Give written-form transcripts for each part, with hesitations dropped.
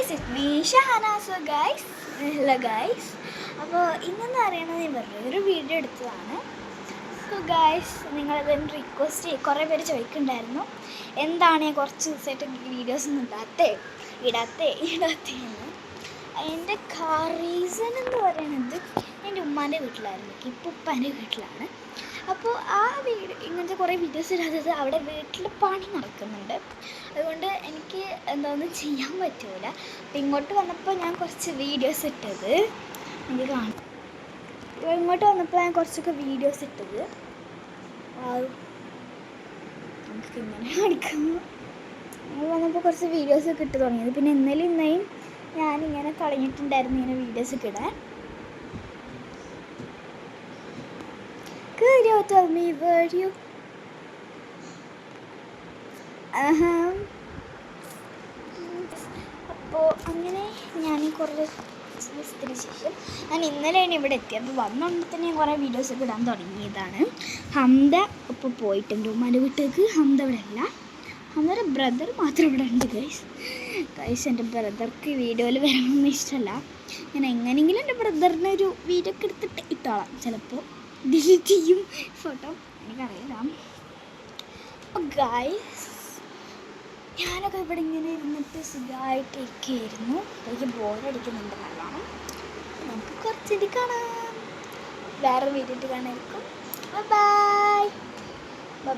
Guys it me Shahana. So guys hello guys. അപ്പോൾ ഇന്നെന്ന് പറയുന്നത് ഞാൻ വേറൊരു വീഡിയോ എടുത്തതാണ്. സോ ഗൈസ് നിങ്ങളതെന്ന് റിക്വസ്റ്റ് കുറേ പേര് ചോദിക്കുന്നുണ്ടായിരുന്നു എന്താണ് കുറച്ച് ദിവസമായിട്ട് വീഡിയോസ് ഒന്നും ഇടാത്തേന്ന്. അതിൻ്റെ റീസൺ എന്ന് പറയുന്നത് എൻ്റെ ഉമ്മാൻ്റെ വീട്ടിലായിരുന്നു, ഇപ്പോൾ ഉപ്പാൻ്റെ വീട്ടിലാണ്. അപ്പോൾ ആ ഇങ്ങനത്തെ കുറേ വീഡിയോസ് ഇടാത്തത് അവിടെ വീട്ടിൽ പണി നടക്കുന്നുണ്ട്, അതുകൊണ്ട് എനിക്ക് ഒന്നും ചെയ്യാൻ പറ്റില്ല. അപ്പോൾ ഇങ്ങോട്ട് വന്നപ്പോൾ ഞാൻ കുറച്ച് വീഡിയോസ് ഇട്ടത് എനിക്ക് കാണാം. ഇങ്ങോട്ട് വന്നപ്പോൾ ഞാൻ കുറച്ചൊക്കെ വീഡിയോസ് ഇട്ടത് നമുക്ക് ഇങ്ങനെ കാണിക്കുന്നു. നമ്മൾ വന്നപ്പോൾ കുറച്ച് വീഡിയോസൊക്കെ ഇട്ട് തുടങ്ങിയത്. പിന്നെ ഇന്നലെയും ഞാനിങ്ങനെ തുടങ്ങിയിട്ടുണ്ടായിരുന്നു ഇങ്ങനെ വീഡിയോസൊക്കെ ഇടാൻ. Could you tell me where you? അപ്പോൾ അങ്ങനെ ഞാൻ കുറേ ദിവസത്തിന് ശേഷം ഞാൻ ഇന്നലെയാണ് ഇവിടെ എത്തിയത്. അപ്പോൾ വന്നുകൊണ്ട് തന്നെ ഞാൻ കുറേ വീഡിയോസൊക്കെ ഇടാൻ തുടങ്ങിയതാണ്. ഹംദ ഇപ്പോൾ പോയിട്ടുണ്ട് ഉമ്മാൻ്റെ വീട്ടിലേക്ക്. ഹംദ ഇവിടെ അല്ല, ഹംദയുടെ ബ്രദർ മാത്രം ഇവിടെ ഉണ്ട്. ഗൈസ് എൻ്റെ ബ്രദർക്ക് വീഡിയോയിൽ വരണമെന്ന് ഇഷ്ടമല്ല. ഞാൻ എങ്ങനെയെങ്കിലും എൻ്റെ ബ്രദറിന് ഒരു വീഡിയോ ഒക്കെ എടുത്തിട്ട് ഇട്ടോളാം. ചിലപ്പോൾ ഡിലീറ്റ് ചെയ്യും ഫോട്ടോ, എനിക്കറിയില്ല. അപ്പോൾ ഗൈസ് ഞാനൊക്കെ ഇവിടെ ഇങ്ങനെ ഇരുന്നിട്ട് സുഖമായിട്ട് ഇരിക്കുകയായിരുന്നു. എനിക്ക് ബോറടിക്കുന്നുണ്ട് നല്ലോണം. നമുക്ക് കുറച്ചിട്ട് കാണാം, വേറെ വീഡിയോ ഇട്ട് കാണാമായിരിക്കും. ബൈ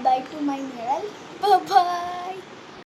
ബൈ ടു മൈ നിഴൽ. ബൈ.